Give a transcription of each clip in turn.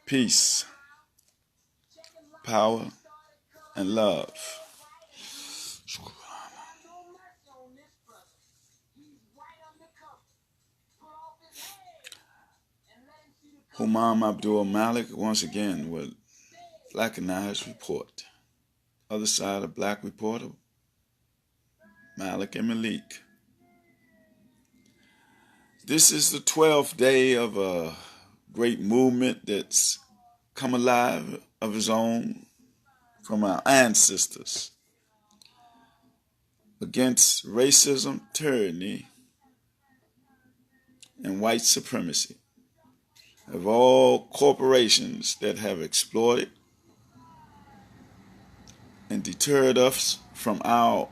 Peace, power, and love. Humam Abdulmalik once again with Blackanized report. Other side of Black reporter, Malik and Malik. This is the 12th day of a great movement that's come alive of its own from our ancestors against racism, tyranny, and white supremacy of all corporations that have exploited and deterred us from our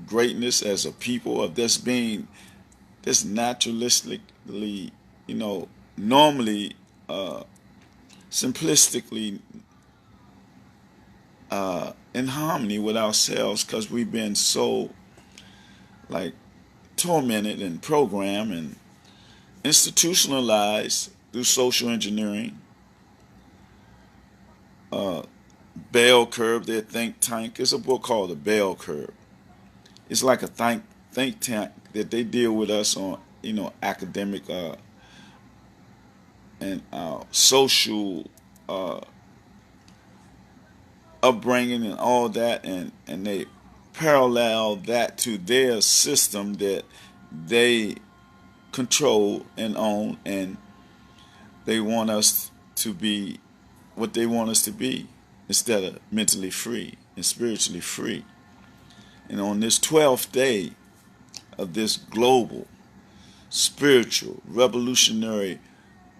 greatness as a people of this being this naturalistically, normally, simplistically in harmony with ourselves, because we've been so tormented and programmed and institutionalized through social engineering, Bell Curve, their think tank. There's a book called The Bell Curve. It's like a think tank that they deal with us on, academic and social upbringing and all that, and they parallel that to their system that they control and own, and they want us to be what they want us to be instead of mentally free and spiritually free. And on this 12th day of this global, spiritual, revolutionary,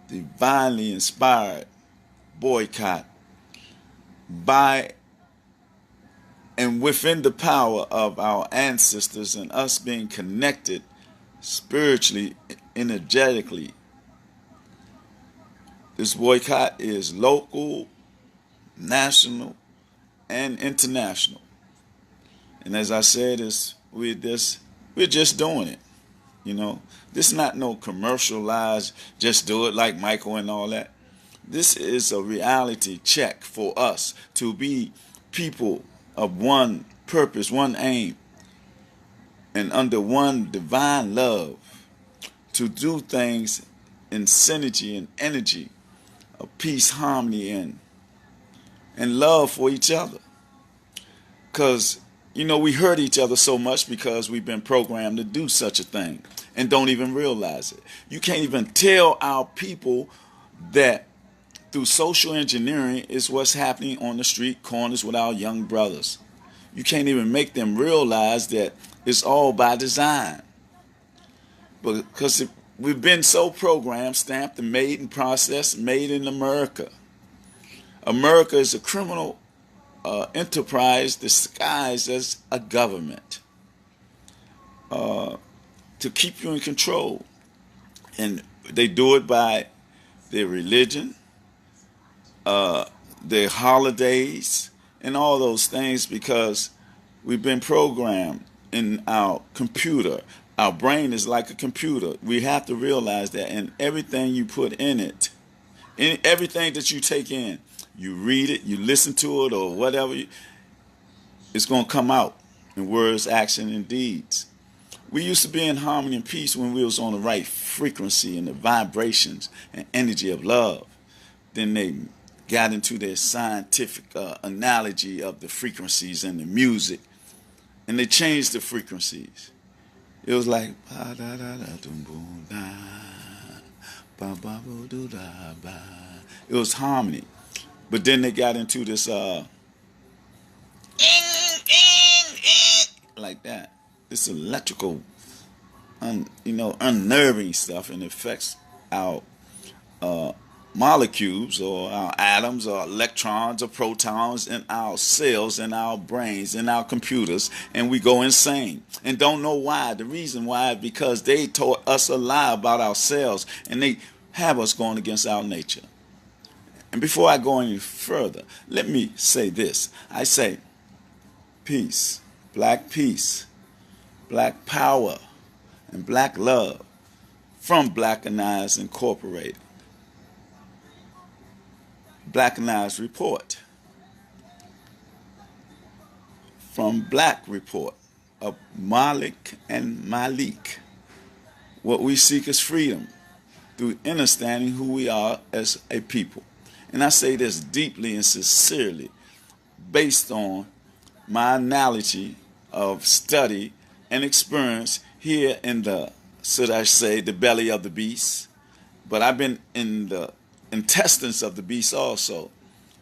divinely inspired boycott by and within the power of our ancestors and us being connected spiritually, energetically. This boycott is local, national, and international. And as I said, we're just doing it. This is not no commercialized, just do it like Michael and all that. This is a reality check for us to be people of one purpose, one aim, and under one divine love, to do things in synergy and energy of peace, harmony, and love for each other. Because, we hurt each other so much because we've been programmed to do such a thing and don't even realize it. You can't even tell our people that through social engineering is what's happening on the street corners with our young brothers. You can't even make them realize that it's all by design. Because we've been so programmed, stamped, and made and processed, made in America. America is a criminal enterprise disguised as a government to keep you in control. And they do it by their religion, their holidays, and all those things, because we've been programmed in our computer. Our brain is like a computer. We have to realize that, and everything you put in it, everything that you take in, you read it, you listen to it, or whatever, it's going to come out in words, action, and deeds. We used to be in harmony and peace when we was on the right frequency and the vibrations and energy of love. Then they got into their scientific analogy of the frequencies and the music, and they changed the frequencies. It was like it was harmony. But then they got into this like that. This electrical unnerving stuff, and affects our molecules or our atoms or electrons or protons in our cells, in our brains, in our computers, and we go insane and don't know why. The reason why is because they taught us a lie about ourselves, and they have us going against our nature. And before I go any further, let me say this. I say peace, black power, and black love from Blackanized Incorporated. Blackanized Report. From Black Report of Malik and Malik. What we seek is freedom through understanding who we are as a people. And I say this deeply and sincerely based on my analogy of study and experience here in the, should I say, the belly of the beast. But I've been in the intestines of the beast also.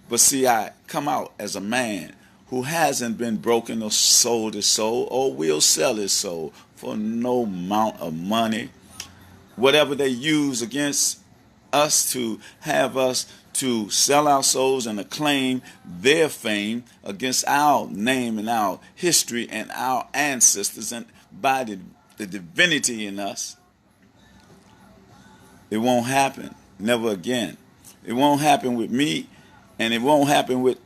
But see, I come out as a man who hasn't been broken or sold his soul or will sell his soul for no amount of money. Whatever they use against us to have us to sell our souls and acclaim their fame against our name and our history and our ancestors and by the divinity in us, it won't happen. Never again. It won't happen with me, and it won't happen with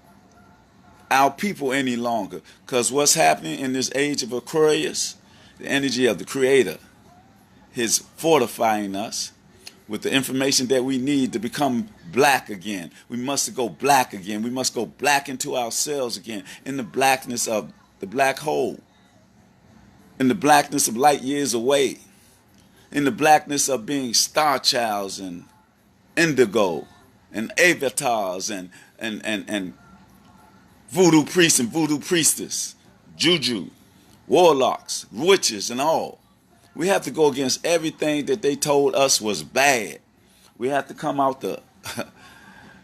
our people any longer. Because what's happening in this age of Aquarius, the energy of the Creator is fortifying us with the information that we need to become black again. We must go black again. We must go black into ourselves again, in the blackness of the black hole, in the blackness of light years away, in the blackness of being star childs and indigo and avatars and voodoo priests and voodoo priestess, juju, warlocks, witches, and all. We have to go against everything that they told us was bad. We have to come out the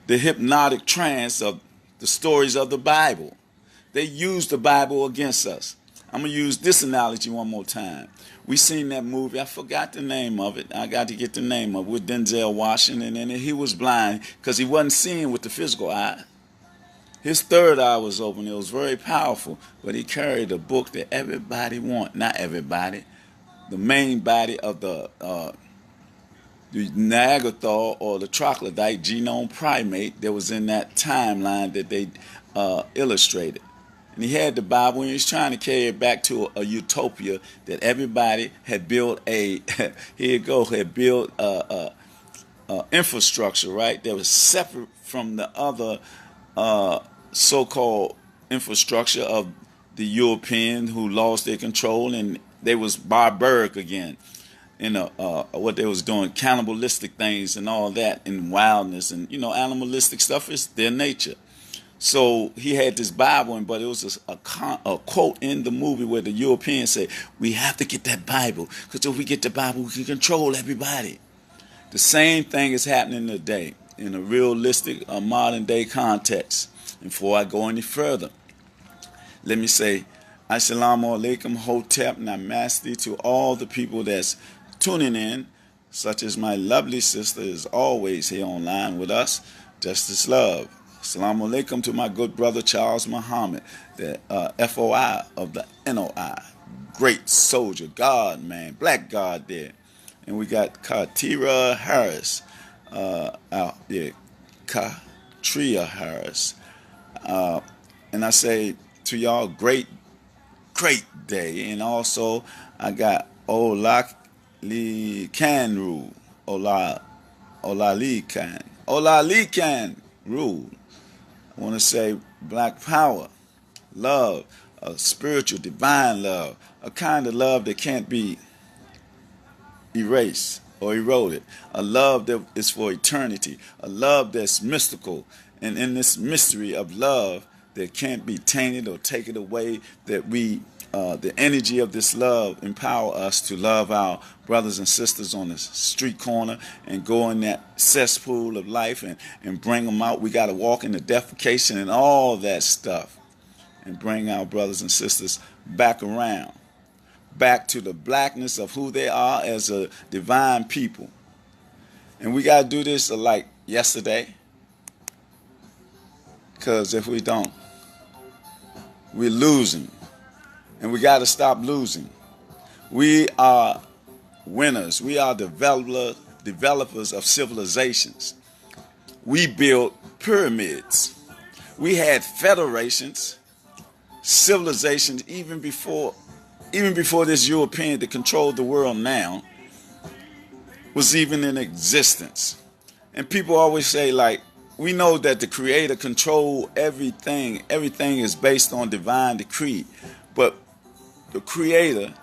hypnotic trance of the stories of the Bible. They used the Bible against us. I'm going to use this analogy one more time. We seen that movie. I forgot the name of it. I got to get the name of it, with Denzel Washington in it. He was blind because he wasn't seeing with the physical eye. His third eye was open. It was very powerful, but he carried a book that everybody want. Not everybody. The main body of the Neanderthal or the troglodyte genome primate that was in that timeline that they illustrated. And he had the Bible, and he was trying to carry it back to a utopia that everybody had built had built a infrastructure, right? That was separate from the other so-called infrastructure of the Europeans who lost their control, and they was barbaric again. What they was doing, cannibalistic things and all that, and wildness, and animalistic stuff is their nature. So he had this Bible, but it was a quote in the movie where the Europeans say, we have to get that Bible, because if we get the Bible, we can control everybody. The same thing is happening today in a realistic modern day context. And before I go any further, let me say, Assalamu alaikum, hotep, namaste to all the people that's tuning in, such as my lovely sister is always here online with us, Justice Love. Assalamu alaikum to my good brother Charles Muhammad, the FOI of the NOI. Great soldier, God, man, black God there. And we got Katira Harris out there, Katria Harris. And I say to y'all, great day. And also, I got Olali Kanru, Olali Kanru. I want to say black power, love, a spiritual, divine love, a kind of love that can't be erased or eroded, a love that is for eternity, a love that's mystical, and in this mystery of love that can't be tainted or taken away, that we, the energy of this love empower us to love our brothers and sisters on the street corner and go in that cesspool of life and bring them out. We got to walk in the defecation and all that stuff and bring our brothers and sisters back around, back to the blackness of who they are as a divine people. And we got to do this like yesterday, because if we don't, we're losing. And we got to stop losing. We are winners. We are developers of civilizations. We built pyramids. We had federations, civilizations, even before this European that controlled the world now. was even in existence. And people always say, like, we know that the Creator controls everything. Everything is based on divine decree. But the Creator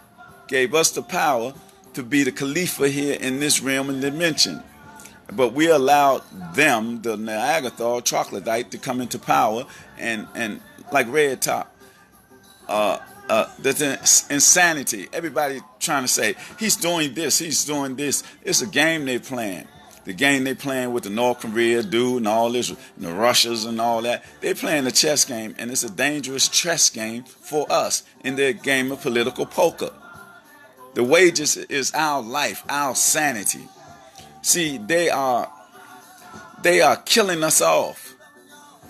gave us the power to be the Khalifa here in this realm and dimension. But we allowed them, the Niagara troglodyte, to come into power and like Red Top. That's insanity. Everybody trying to say, he's doing this, he's doing this. It's a game they playing. The game they playing with the North Korea dude and all this, and the Russians and all that. They playing a chess game, and it's a dangerous chess game for us in their game of political poker. The wages is our life, our sanity. See, they are killing us off.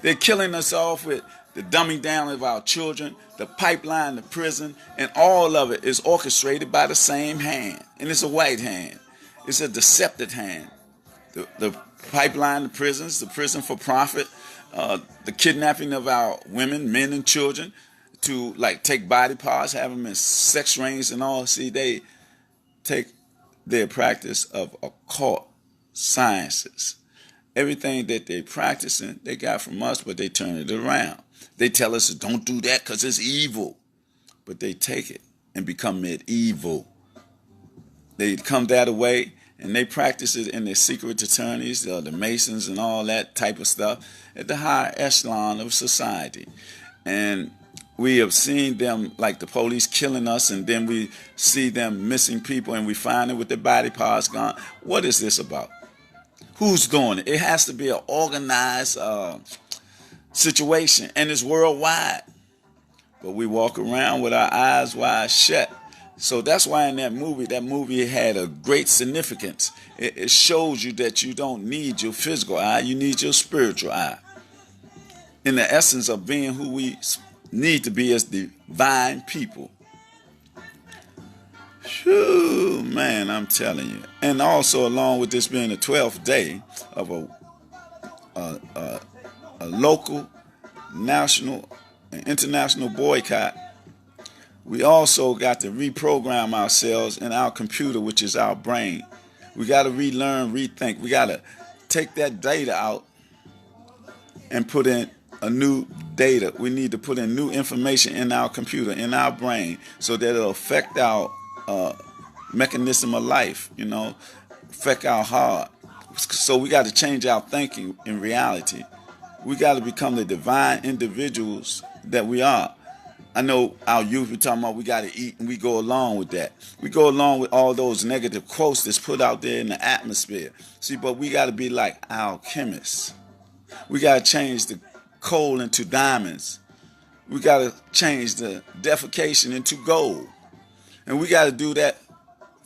They're killing us off with the dumbing down of our children, the pipeline, the prison, and all of it is orchestrated by the same hand. And it's a white hand. It's a deceptive hand. The pipeline, the prisons, the prison for profit, the kidnapping of our women, men, and children to like take body parts, have them in sex rings and all. See, they take their practice of occult sciences. Everything that they practicing, they got from us, but they turn it around. They tell us don't do that because it's evil. But they take it and become medieval. They come that way and they practice it in their secret attorneys, the Masons and all that type of stuff at the higher echelon of society. And we have seen them, like the police killing us, and then we see them missing people and we find them with their body parts gone. What is this about? Who's doing it? It has to be an organized situation, and it's worldwide. But we walk around with our eyes wide shut. So that's why in that movie had a great significance. It shows you that you don't need your physical eye, you need your spiritual eye. In the essence of being who we need to be as divine people. Whew, man, I'm telling you. And also, along with this being the 12th day of a local, national, and international boycott, we also got to reprogram ourselves in our computer, which is our brain. We got to relearn, rethink. We got to take that data out and put in a new data. We need to put in new information in our computer, in our brain, so that it'll affect our mechanism of life, affect our heart. So we got to change our thinking in reality. We got to become the divine individuals that we are. I know our youth, we're talking about we got to eat, and we go along with that. We go along with all those negative quotes that's put out there in the atmosphere. See, but we got to be like alchemists. We got to change the coal into diamonds. We got to change the defecation into gold. And we got to do that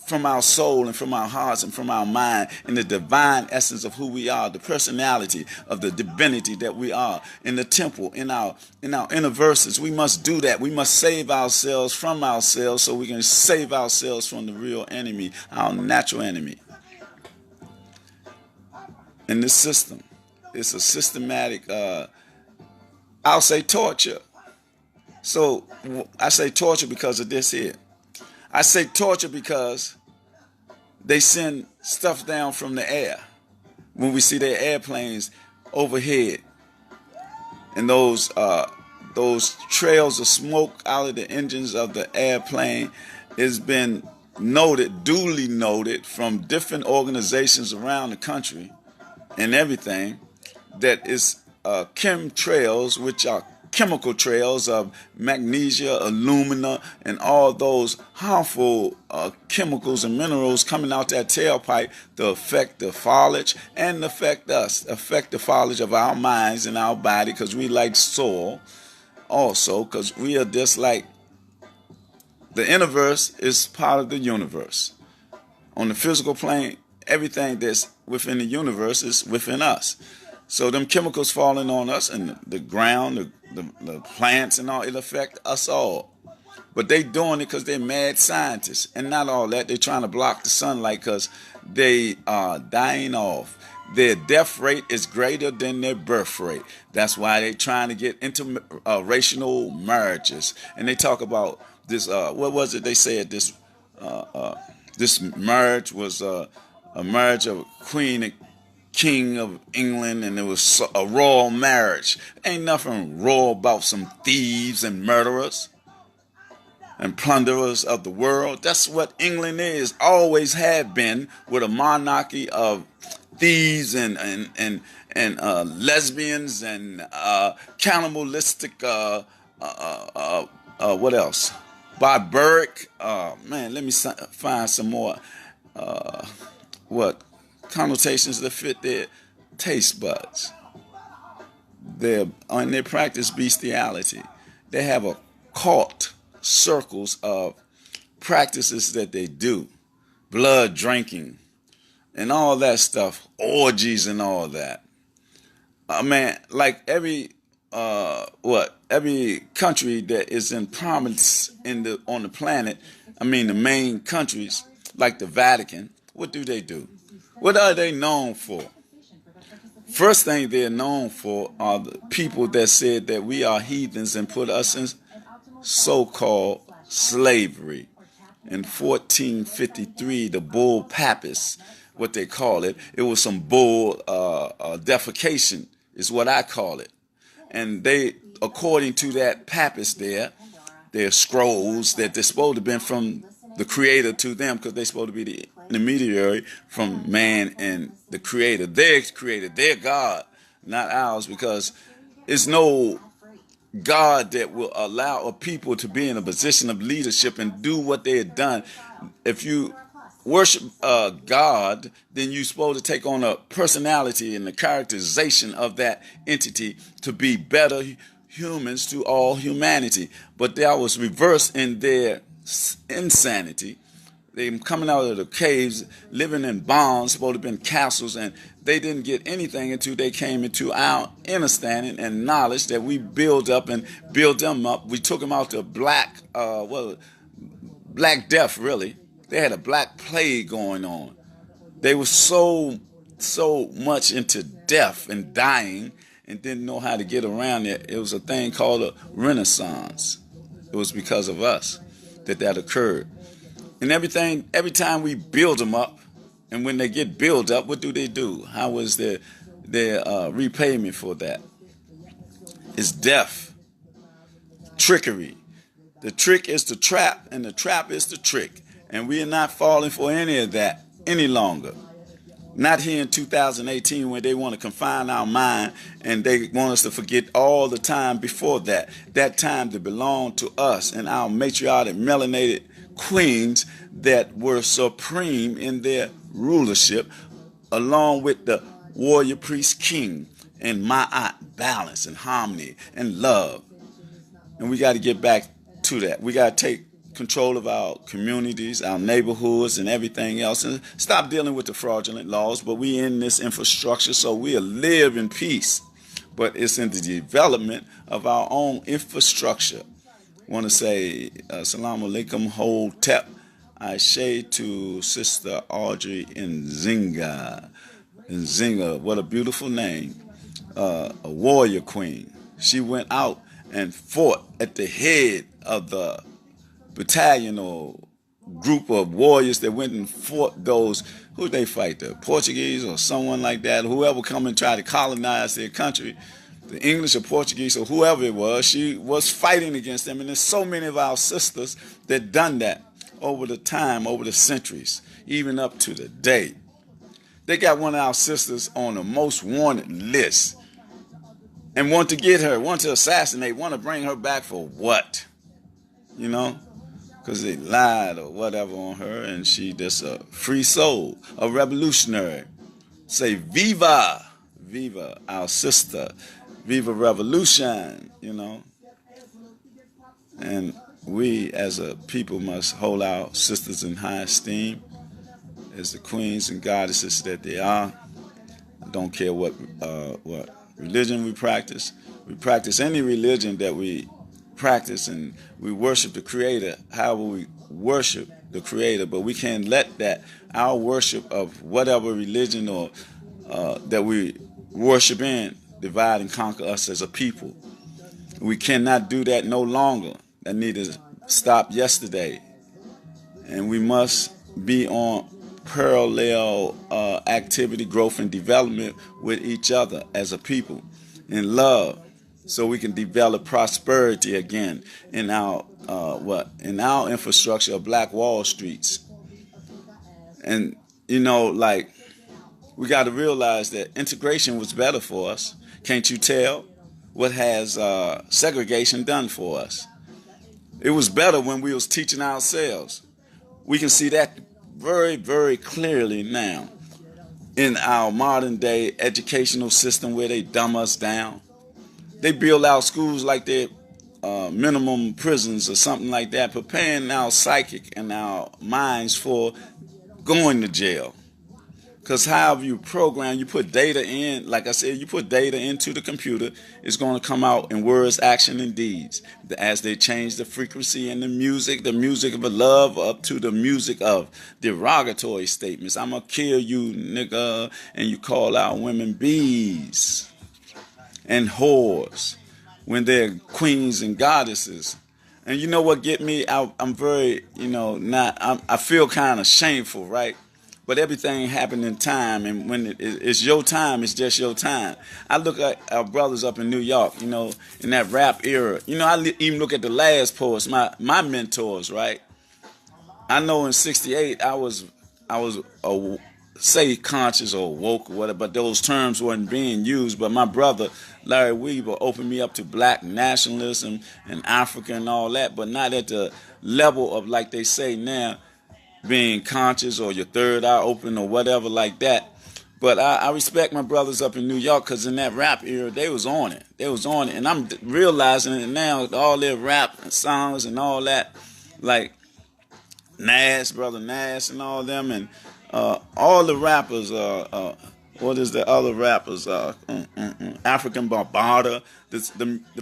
from our soul and from our hearts and from our mind, in the divine essence of who we are, the personality of the divinity that we are, in the temple, in our inner verses. We must do that. We must save ourselves from ourselves so we can save ourselves from the real enemy, our natural enemy. In this system, it's a systematic, I'll say torture. So I say torture because of this here. I say torture because they send stuff down from the air when we see their airplanes overhead, and those trails of smoke out of the engines of the airplane has been duly noted from different organizations around the country and everything, that is chemtrails, which are chemical trails of magnesia, alumina, and all those harmful chemicals and minerals coming out that tailpipe to affect the foliage and affect us, affect the foliage of our minds and our body, because we like soil also, because we are just like the universe is part of the universe. On the physical plane, everything that's within the universe is within us. So them chemicals falling on us and the ground, the plants and all, it affect us all. But they doing it because they're mad scientists. And not all that. They're trying to block the sunlight because they are dying off. Their death rate is greater than their birth rate. That's why they're trying to get into racial marriages. And they talk about this, what was it they said, this marriage was a marriage of Queen and King of England, and it was a royal marriage. Ain't nothing royal about some thieves and murderers and plunderers of the world. That's what England is, always have been, with a monarchy of thieves and lesbians and cannibalistic. What else? Barbaric. Man, let me find some more. What connotations that fit their taste buds. They practice bestiality. They have a cult circles of practices that they do, blood drinking and all that stuff, orgies and all that. Man, like every country that is in prominence on the planet, I mean the main countries like the Vatican, what do they do? What are they known for? First thing they're known for are the people that said that we are heathens and put us in so-called slavery. In 1453, the bull papist, what they call it, it was some bull defecation is what I call it. And they, according to that papist their scrolls that they're supposed to have been from the creator to them, because they're supposed to be the intermediary from man and the creator. Their creator, their God, not ours, because it's no God that will allow a people to be in a position of leadership and do what they had done. If you worship God, then you're supposed to take on a personality and the characterization of that entity to be better humans to all humanity. But that was reversed in their insanity. They coming out of the caves, living in barns, supposed to have been castles, and they didn't get anything until they came into our understanding and knowledge that we build up and build them up. We took them out to Black Death, really. They had a black plague going on. They were so much into death and dying and didn't know how to get around it. It was a thing called a Renaissance. It was because of us that occurred. And every time we build them up, and when they get built up, what do? How was their repayment for that? It's death, trickery. The trick is the trap, and the trap is the trick. And we are not falling for any of that any longer. Not here in 2018, when they want to confine our mind and they want us to forget all the time before that. That time that belonged to us and our matriarchic melanated queens that were supreme in their rulership, along with the warrior priest king and ma'at, balance and harmony and love. And we got to get back to that. We got to take control of our communities, our neighborhoods, and everything else, and stop dealing with the fraudulent laws. But we in this infrastructure, so we'll live in peace. But it's in the development of our own infrastructure. I want to say Assalamu alaikum, Hotep, Aisha to Sister Audrey Nzinga. Nzinga, what a beautiful name. A warrior queen. She went out and fought at the head of the battalion or group of warriors that went and fought those, who they fight, the Portuguese or someone like that, whoever come and try to colonize their country, the English or Portuguese or whoever it was. She was fighting against them, and there's so many of our sisters that done that over the time, over the centuries, even up to the day. They got one of our sisters on the most wanted list and want to get her, want to assassinate, want to bring her back for what? You know? Because they lied or whatever on her, and she just a free soul, a revolutionary. Say, viva, viva, our sister, viva revolution, you know. And we as a people must hold our sisters in high esteem as the queens and goddesses that they are. I don't care what religion we practice. We practice any religion that we practice, and we worship the Creator. However we worship the Creator, but we can't let that our worship of whatever religion or that we worship in divide and conquer us as a people. We cannot do that no longer. That needed to stop yesterday, and we must be on parallel activity, growth, and development with each other as a people in love, so we can develop prosperity again in our in our infrastructure of Black Wall Streets. And like, we got to realize that integration was better for us. Can't you tell? What has segregation done for us? It was better when we was teaching ourselves. We can see that very, very clearly now in our modern day educational system, where they dumb us down. They build our schools like they're minimum prisons or something like that, preparing our psychic and our minds for going to jail. Because however you program, you put data in, like I said, you put data into the computer, it's going to come out in words, action, and deeds. As they change the frequency and the music of love up to the music of derogatory statements. I'm going to kill you, nigga, and you call out women bees and whores when they're queens and goddesses. And you know what get me? I'm very, I feel kind of shameful, right? But everything happened in time, and when it's your time, it's just your time. I look at our brothers up in New York, in that rap era. I even look at the last poets, my mentors, right? I know in '68 I was say conscious or woke or whatever, but those terms weren't being used. But my brother Larry Weaver opened me up to Black nationalism and Africa and all that, but not at the level of, like they say now, being conscious or your third eye open or whatever like that. But I respect my brothers up in New York, because in that rap era, they was on it. And I'm realizing it now, all their rap songs and all that, like Nas, Brother Nas and all them, and all the rappers, what is the other rappers, African Barbada,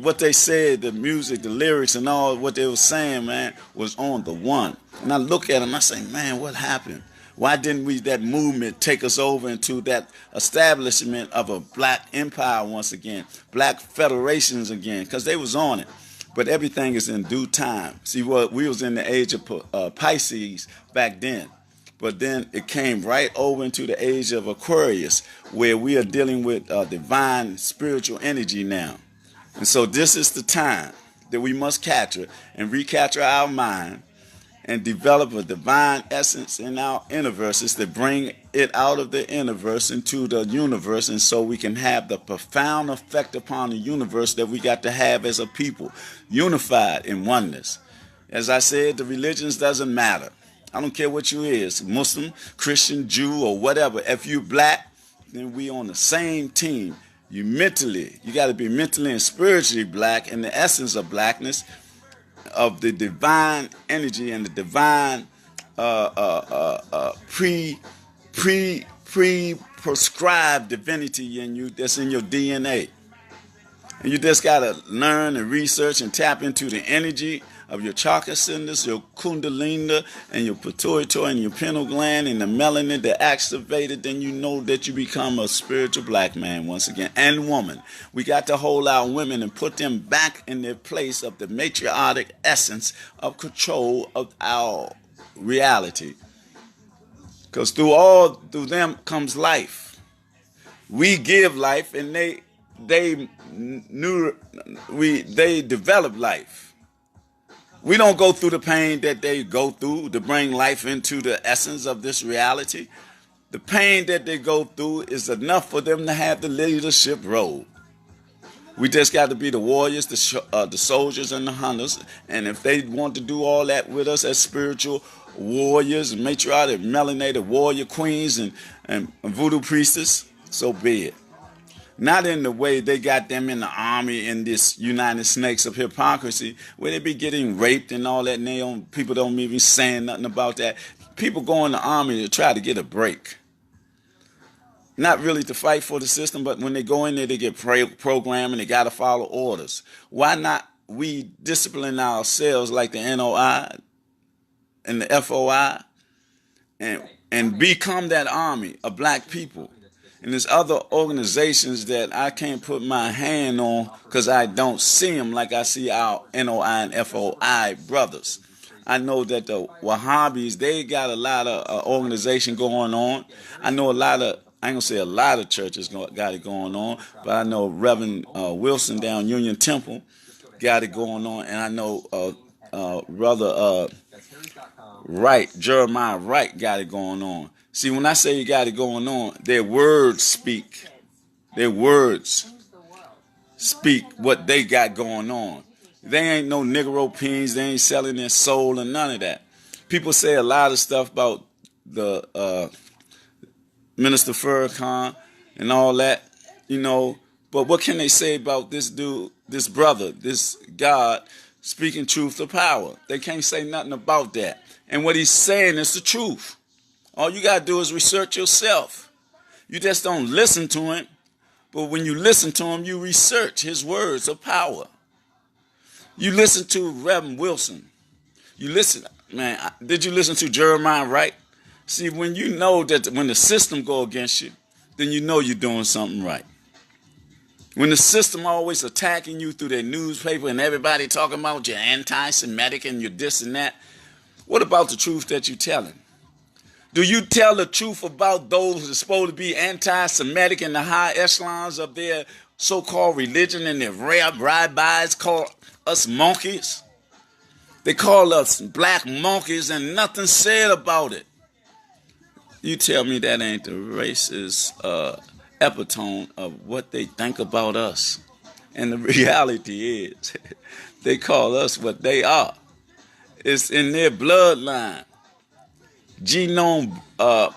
what they said, the music, the lyrics and all what they were saying, man, was on the one. And I look at them, I say, man, what happened? Why didn't that movement take us over into that establishment of a Black empire once again, Black federations again? Because they was on it. But everything is in due time. See, we was in the age of Pisces back then. But then it came right over into the age of Aquarius, where we are dealing with divine spiritual energy now. And so this is the time that we must capture and recapture our mind and develop a divine essence in our universes to bring it out of the universe into the universe, and so we can have the profound effect upon the universe that we got to have as a people, unified in oneness. As I said, the religions doesn't matter. I don't care what you is, Muslim, Christian, Jew, or whatever. If you Black, then we on the same team. You got to be mentally and spiritually Black in the essence of Blackness, of the divine energy and the divine prescribed divinity in you that's in your DNA. And you just got to learn and research and tap into the energy of your chakra centers, your kundalini, and your pituitary and your pineal gland, and the melanin that activated, then you know that you become a spiritual Black man once again, and woman. We got to hold our women and put them back in their place of the matriarchic essence of control of our reality. Because through them comes life. We give life, and they develop life. We don't go through the pain that they go through to bring life into the essence of this reality. The pain that they go through is enough for them to have the leadership role. We just got to be the warriors, the soldiers, and the hunters. And if they want to do all that with us as spiritual warriors, matriarchic, melanated warrior queens, and voodoo priestess, so be it. Not in the way they got them in the army in this United Snakes of hypocrisy, where they be getting raped and all that, and people don't even saying nothing about that. People go in the army to try to get a break. Not really to fight for the system, but when they go in there, they get programmed and they got to follow orders. Why not we discipline ourselves like the NOI and the FOI and become that army of Black people? And there's other organizations that I can't put my hand on because I don't see them like I see our NOI and FOI brothers. I know that the Wahhabis, they got a lot of organization going on. I know a lot of, I ain't gonna say a lot of churches got it going on, but I know Reverend Wilson down Union Temple got it going on, and I know Brother Wright, Jeremiah Wright got it going on. See, when I say you got it going on, their words speak. Their words speak what they got going on. They ain't no Negro pins. They ain't selling their soul and none of that. People say a lot of stuff about the Minister Farrakhan and all that, you know. But what can they say about this dude, this brother, this God speaking truth to power? They can't say nothing about that. And what he's saying is the truth. All you got to do is research yourself. You just don't listen to him. But when you listen to him, you research his words of power. You listen to Reverend Wilson. You listen, man, did you listen to Jeremiah Wright? See, when you know that when the system go against you, then you know you're doing something right. When the system always attacking you through their newspaper and everybody talking about you're anti-Semitic and you're this and that, what about the truth that you're telling? Do you tell the truth about those who are supposed to be anti-Semitic in the high echelons of their so-called religion, and their rabbis call us monkeys? They call us black monkeys and nothing said about it. You tell me that ain't the racist epitome of what they think about us. And the reality is, they call us what they are. It's in their bloodline. Genome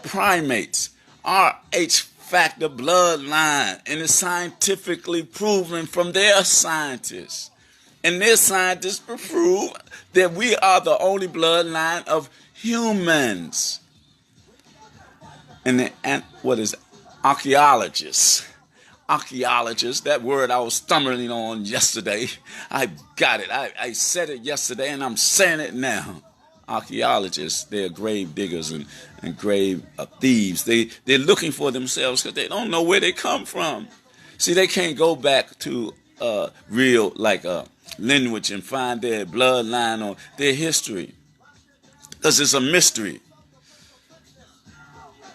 primates, RH factor bloodline, and it's scientifically proven from their scientists. And their scientists prove that we are the only bloodline of humans. And what is archaeologists? Archaeologists, that word I was stumbling on yesterday. I got it. I said it yesterday and I'm saying it now. Archaeologists, they're grave diggers and grave thieves. They're looking for themselves because they don't know where they come from. See, they can't go back to real lineage and find their bloodline or their history because it's a mystery.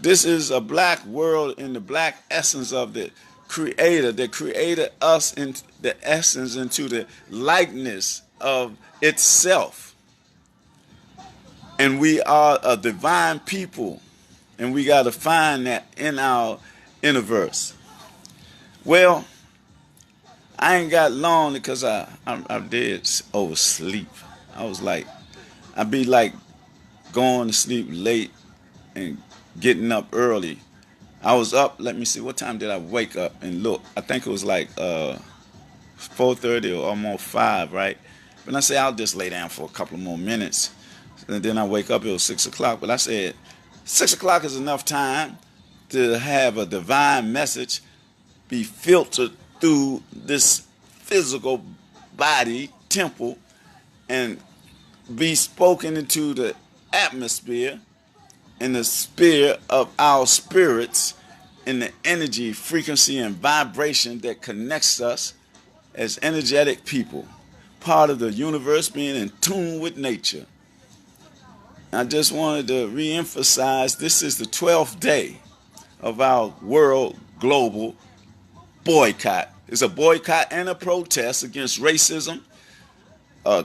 This is a black world in the black essence of the Creator that created us in the essence into the likeness of itself. And we are a divine people, and we got to find that in our universe. Well, I ain't got long because I did oversleep. I was like, I'd be like going to sleep late and getting up early. I was up, let me see, what time did I wake up and look? I think it was like 4:30 or almost 5, right? But I said, I'll just lay down for a couple more minutes. And then I wake up, it was 6 o'clock. But I said, 6 o'clock is enough time to have a divine message be filtered through this physical body, temple, and be spoken into the atmosphere in the sphere of our spirits, in the energy, frequency, and vibration that connects us as energetic people, part of the universe, being in tune with nature. I just wanted to re-emphasize this is the 12th day of our world global boycott. It's a boycott and a protest against racism,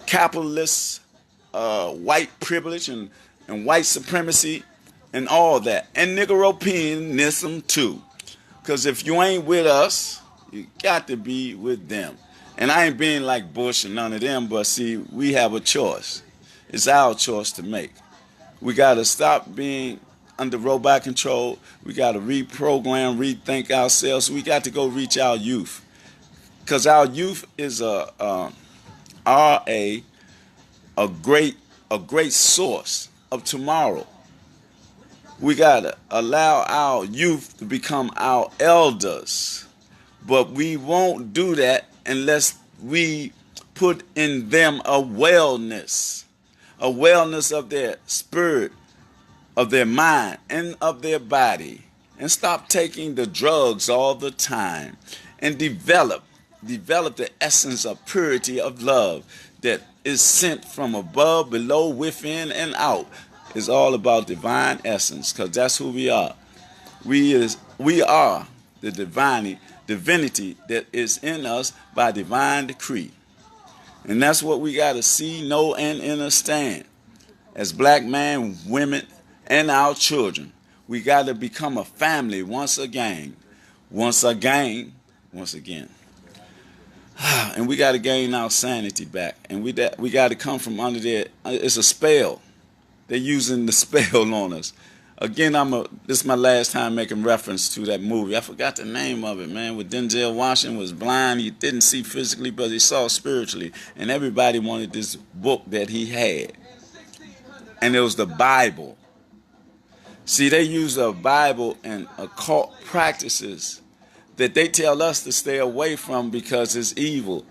capitalists, white privilege, and white supremacy, and all that. And Negropeanism too. Because if you ain't with us, you got to be with them. And I ain't being like Bush and none of them, but see, we have a choice. It's our choice to make. We got to stop being under robot control. We got to reprogram, rethink ourselves. We got to go reach our youth. Because our youth is a great source of tomorrow. We got to allow our youth to become our elders. But we won't do that unless we put in them a wellness of their spirit, of their mind, and of their body. And stop taking the drugs all the time. And develop develop the essence of purity of love that is sent from above, below, within, and out. It's all about divine essence, because that's who we are. We are the divinity that is in us by divine decree. And that's what we got to see, know, and understand. As black men, women, and our children, we got to become a family once again. Once again. And we got to gain our sanity back. And we got to come from under there. It's a spell. They're using the spell on us. Again, this is my last time making reference to that movie. I forgot the name of it, man. With Denzel Washington was blind. He didn't see physically, but he saw spiritually. And everybody wanted this book that he had. And it was the Bible. See, they use the Bible and occult practices that they tell us to stay away from because it's evil.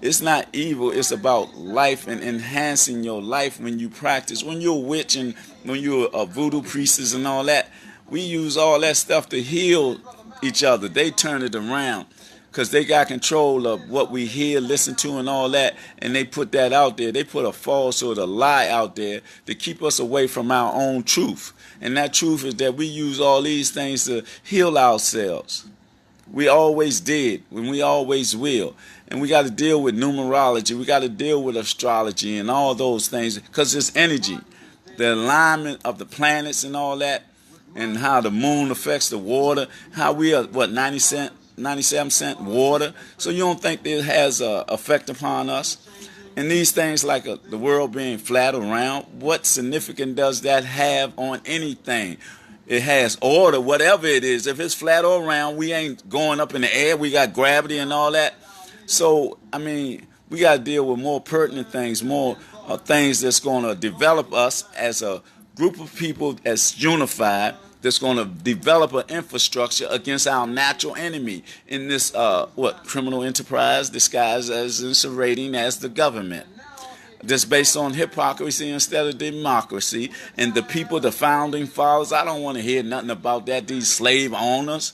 It's not evil. It's about life and enhancing your life when you practice. When you're a witch and when you're a voodoo priestess and all that, we use all that stuff to heal each other. They turn it around because they got control of what we hear, listen to, and all that, and they put that out there. They put a false or a lie out there to keep us away from our own truth. And that truth is that we use all these things to heal ourselves. We always did, and we always will. And we got to deal with numerology. We got to deal with astrology and all those things because it's energy. The alignment of the planets and all that, and how the moon affects the water, how we are, 97% water. So you don't think it has an effect upon us? And these things like the world being flat or round, what significance does that have on anything? It has order, whatever it is. If it's flat or round, we ain't going up in the air. We got gravity and all that. So, I mean, we got to deal with more pertinent things, more things that's going to develop us as a group of people that's unified, that's going to develop an infrastructure against our natural enemy in this, criminal enterprise disguised as masquerading as the government. That's based on hypocrisy instead of democracy. And the people, the founding fathers, I don't want to hear nothing about that. These slave owners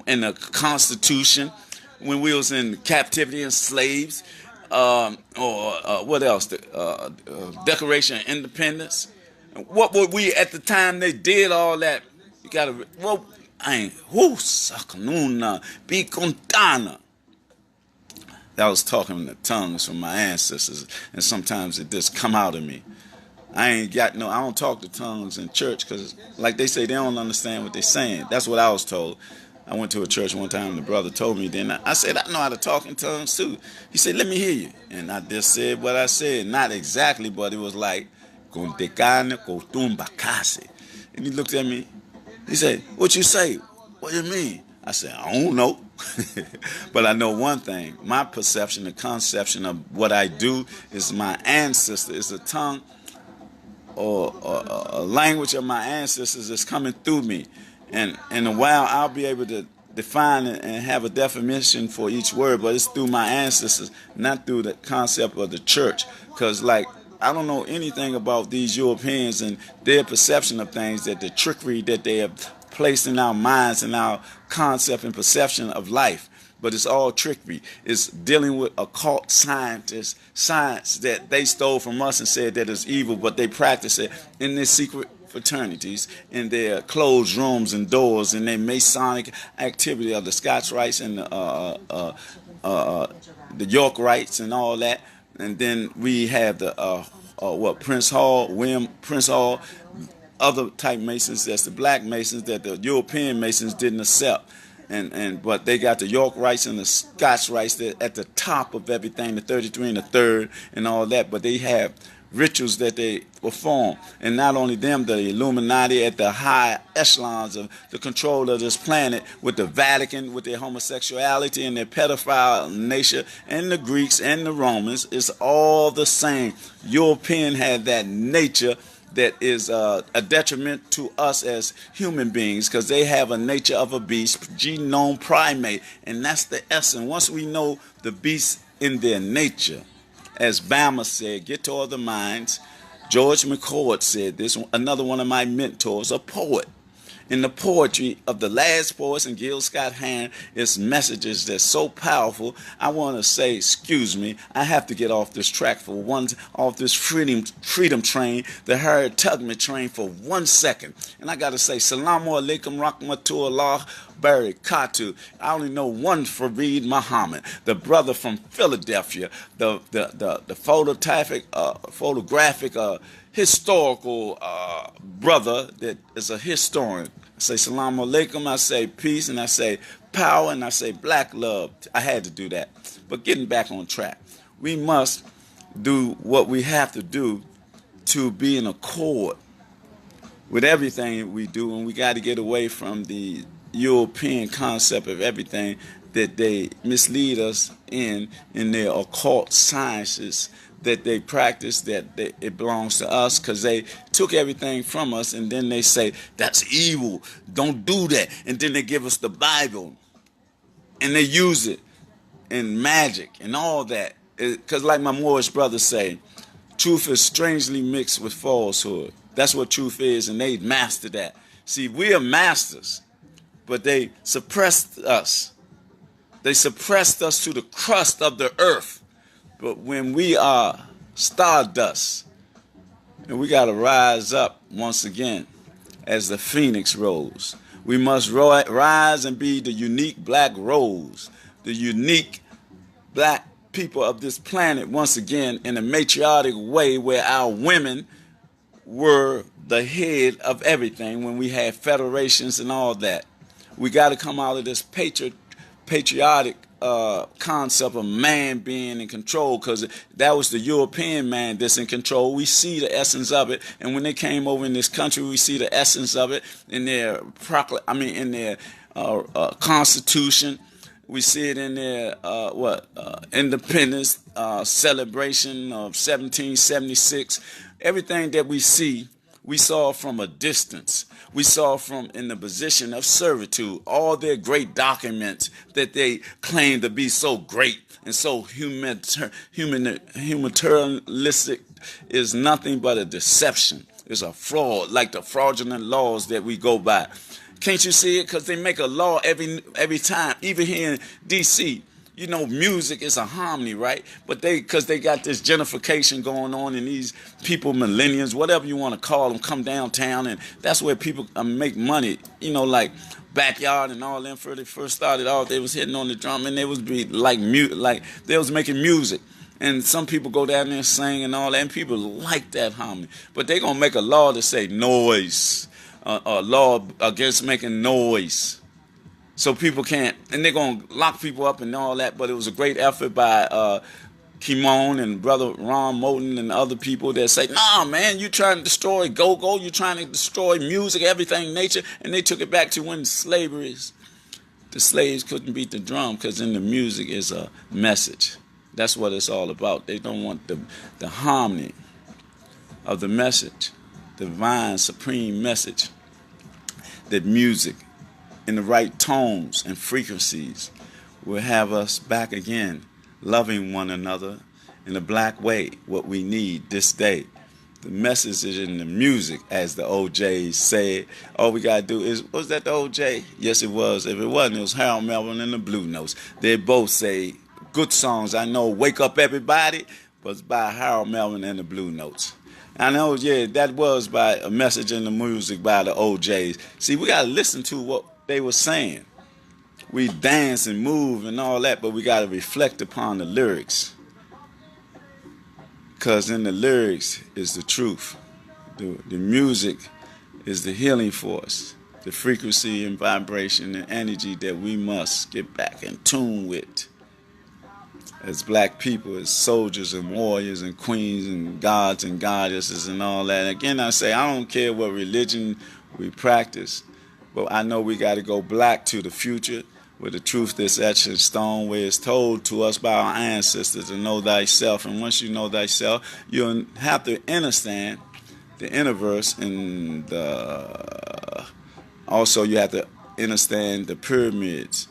and the Constitution, when we was in captivity and slaves, what else? The Declaration of Independence. What were we at the time they did all that? You gotta, well, be contana. I was talking in the tongues from my ancestors, and sometimes it just come out of me. I don't talk to tongues in church because, like they say, they don't understand what they're saying. That's what I was told. I went to a church one time, and the brother told me, then I said, I know how to talk in tongues too. He said, let me hear you. And I just said what I said. Not exactly, but it was like, and he looked at me. He said, what you say? What do you mean? I said, I don't know. But I know one thing. My perception, the conception of what I do is my ancestor. It's a tongue or a language of my ancestors that's coming through me. And in a while, I'll be able to define it and have a definition for each word, but it's through my ancestors, not through the concept of the church. Because, I don't know anything about these Europeans and their perception of things, that the trickery that they have placed in our minds and our concept and perception of life. But it's all trickery. It's dealing with occult science that they stole from us and said that it's evil, but they practice it in their secret fraternities, in their closed rooms and doors, in their Masonic activity of the Scotch Rites and the York Rites and all that. And then we have the William Prince Hall, other type Masons, that's the black Masons that the European Masons didn't accept. But they got the York Rites and the Scotch Rites at the top of everything, the 33 and the 3rd and all that. But they have rituals that they perform. And not only them, the Illuminati at the high echelons of the control of this planet, with the Vatican, with their homosexuality and their pedophile nature, and the Greeks and the Romans, it's all the same. European had that nature that is a detriment to us as human beings, because they have a nature of a beast, genome primate, and that's the essence. Once we know the beast in their nature, as Bama said, get toward the minds. George McCord said this, another one of my mentors, a poet. in the poetry of the last poets and Gil Scott-Heron is messages that's so powerful. I want to say, excuse me, I have to get off this track for once, off this freedom train, the Harriet Tubman train for 1 second. And I got to say, Salamu Alaikum Rahmatullah Barakatuh. I only know one Fareed Muhammad, the brother from Philadelphia, the photographic historical brother that is a historian. I say Salamu Alaikum, I say peace, and I say power, and I say black love. I had to do that. But getting back on track, we must do what we have to do to be in accord with everything we do, and we got to get away from the European concept of everything that they mislead us in their occult sciences that they practice, that it belongs to us, because they took everything from us, and then they say, that's evil, don't do that. And then they give us the Bible, and they use it in magic and all that. Because like my Moorish brothers say, truth is strangely mixed with falsehood. That's what truth is, and they master that. See, we are masters, but they suppressed us. They suppressed us to the crust of the earth. But when we are stardust, and we got to rise up once again as the phoenix rose. We must rise and be the unique black rose, the unique black people of this planet once again in a matriarchic way where our women were the head of everything when we had federations and all that. We got to come out of this patriotic concept of man being in control, because that was the European man that's in control. We see the essence of it, and when they came over in this country, we see the essence of it in their constitution. We see it in their independence celebration of 1776. Everything that we see, we saw from a distance. We saw from in the position of servitude, all their great documents that they claim to be so great and so humanitarianistic is nothing but a deception. It's a fraud, like the fraudulent laws that we go by. Can't you see it? Because they make a law every time, even here in D.C., you know, music is a harmony, right? But because they got this gentrification going on, and these people, millennials, whatever you want to call them, come downtown, and that's where people make money. You know, like Backyard and all them. When they first started off, they was hitting on the drum, and they was be like they was making music. And some people go down there and sing and all that, and people like that harmony. But they gonna make a law to say noise, a law against making noise. So people can't, and they're going to lock people up and all that, but it was a great effort by Kimon and Brother Ron Moulton and other people that say, nah, man, you trying to destroy go-go, you trying to destroy music, everything, nature, and they took it back to when the slaves couldn't beat the drum, because in the music is a message. That's what it's all about. They don't want the harmony of the message, the divine, supreme message, that music in the right tones and frequencies will have us back again, loving one another in a black way, what we need this day. The message is in the music, as the OJs said. All we got to do is, was that the OJ? Yes, it was. If it wasn't, it was Harold Melvin and the Blue Notes. They both say good songs. I know Wake Up Everybody was by Harold Melvin and the Blue Notes. I know, yeah, that was by a message in the music by the OJs. See, we got to listen to what they were saying. We dance and move and all that, but we got to reflect upon the lyrics, because in the lyrics is the truth. The music is the healing force, the frequency and vibration and energy that we must get back in tune with as black people, as soldiers and warriors and queens and gods and goddesses and all that. Again, I say, I don't care what religion we practice, but I know we got to go black to the future, with the truth that's etched in stone, where it's told to us by our ancestors to know thyself. And once you know thyself, you'll have to understand the universe, and also you have to understand the pyramids,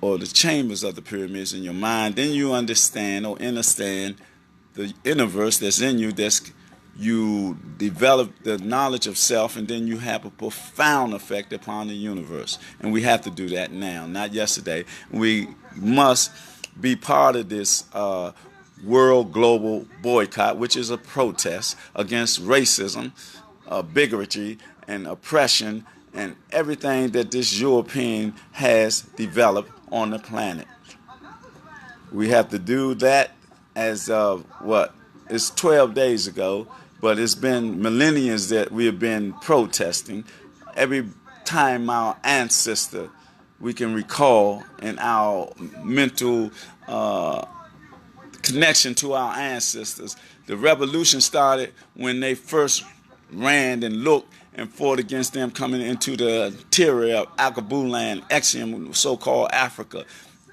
or the chambers of the pyramids in your mind. Then you understand the universe that's in you, that's you develop the knowledge of self, and then you have a profound effect upon the universe. And we have to do that now, not yesterday. We must be part of this world global boycott, which is a protest against racism, bigotry, and oppression, and everything that this European has developed on the planet. We have to do that as of what? It's 12 days ago, but it's been millennia that we have been protesting. Every time our ancestor, we can recall in our mental connection to our ancestors. The revolution started when they first ran and looked and fought against them coming into the interior of Akabulan, Exium, so-called Africa.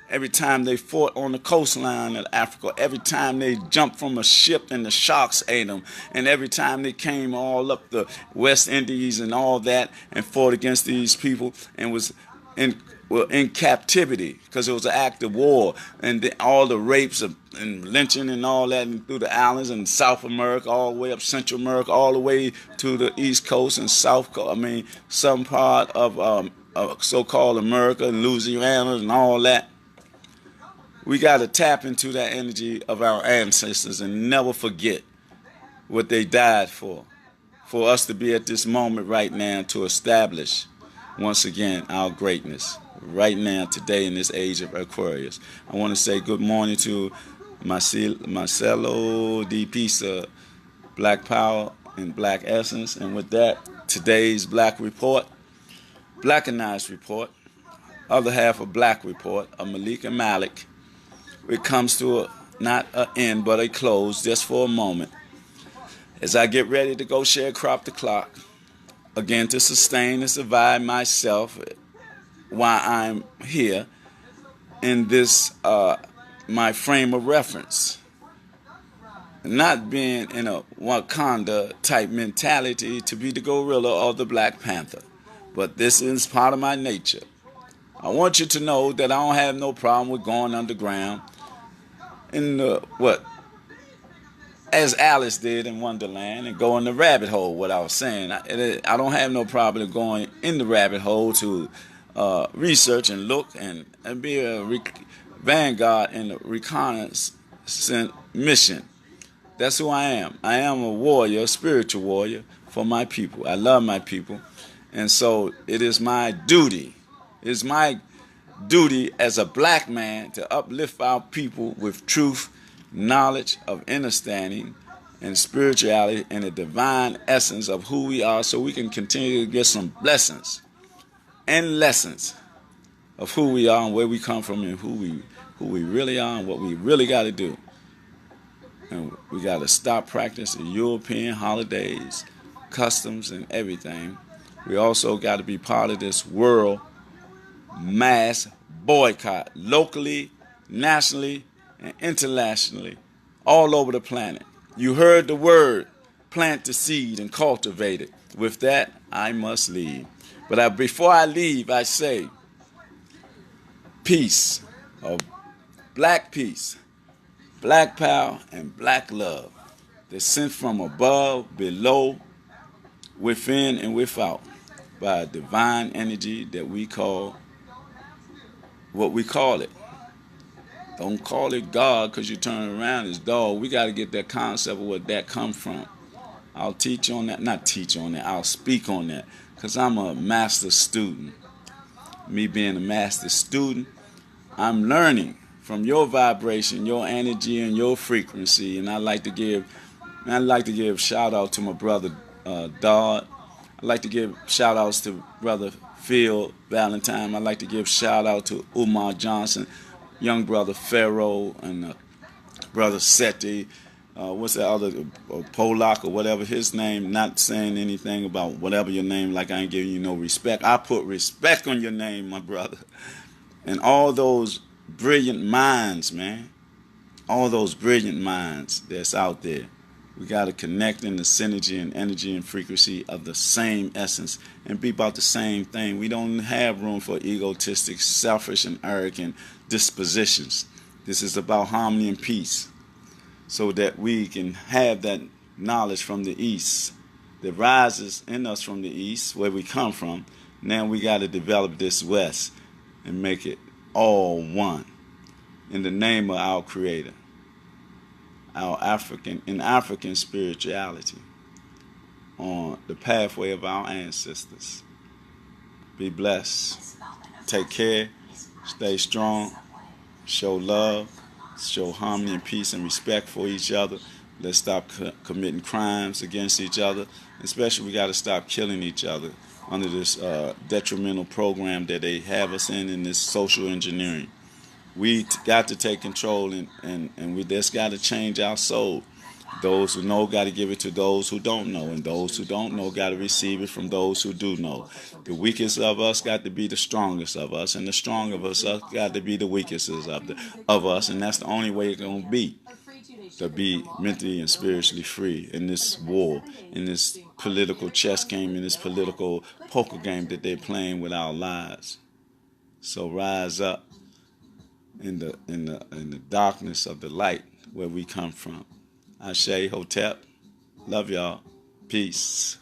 Every time they fought on the coastline of Africa, every time they jumped from a ship and the sharks ate them, and every time they came all up the West Indies and all that and fought against these people and was in captivity because it was an act of war, and all the rapes and lynching and all that, and through the islands and South America, all the way up Central America, all the way to the East Coast and South Coast. I mean, some part of so-called America and Louisiana and all that. We got to tap into that energy of our ancestors and never forget what they died for us to be at this moment right now to establish once again our greatness right now, today, in this age of Aquarius. I want to say good morning to Marcelo D. Pisa, Black Power and Black Essence. And with that, today's Black Report, Blackanized Report, other half of Black Report of Malik and Malik. It comes to not an end, but a close just for a moment. As I get ready to go sharecrop the clock, again to sustain and survive myself while I'm here in this, my frame of reference. Not being in a Wakanda type mentality to be the gorilla or the Black Panther. But this is part of my nature. I want you to know that I don't have no problem with going underground in as Alice did in Wonderland, and go in the rabbit hole. What I was saying, I don't have no problem going in the rabbit hole to research and look and be a vanguard in the reconnaissance mission. That's who I am. I am a warrior, a spiritual warrior for my people. I love my people, and so it is my duty. It's my duty as a black man to uplift our people with truth, knowledge of understanding, and spirituality, and the divine essence of who we are, so we can continue to get some blessings and lessons of who we are and where we come from and who we really are and what we really got to do. And we got to stop practicing European holidays, customs, and everything. We also got to be part of this world mass boycott, locally, nationally, and internationally, all over the planet. You heard the word, plant the seed and cultivate it. With that, I must leave. But before I leave, I say, peace, of black peace, black power, and black love that's sent from above, below, within, and without by a divine energy that we call what we call it. Don't call it God, because you turn around as dog. We got to get that concept of where that come from. I'll teach on that. Not teach on that. I'll speak on that, because I'm a master student. Me being a master student, I'm learning from your vibration, your energy, and your frequency. And I like to give shout out to my brother Dodd. I like to give shout outs to brother Phil Valentine. I like to give shout out to Umar Johnson, young brother Pharaoh, and brother Seti. What's that other, Polak or whatever his name? Not saying anything about whatever your name, like I ain't giving you no respect. I put respect on your name, my brother. And all those brilliant minds, man. All those brilliant minds that's out there. We got to connect in the synergy and energy and frequency of the same essence and be about the same thing. We don't have room for egotistic, selfish, and arrogant dispositions. This is about harmony and peace, so that we can have that knowledge from the East that rises in us from the East, where we come from. Now we got to develop this West and make it all one in the name of our Creator, our African spirituality, on the pathway of our ancestors. Be blessed. Take care. Stay strong. Show love. Show harmony and peace and respect for each other. Let's stop committing crimes against each other. Especially, we got to stop killing each other under this detrimental program that they have us in this social engineering. We got to take control, and we just got to change our soul. Those who know got to give it to those who don't know, and those who don't know got to receive it from those who do know. The weakest of us got to be the strongest of us, and the strong of us got to be the weakest of us, and that's the only way it's going to be, to be mentally and spiritually free in this war, in this political chess game, in this political poker game that they're playing with our lives. So rise up in the darkness of the light where we come from. Ashe Hotep. Love y'all. Peace.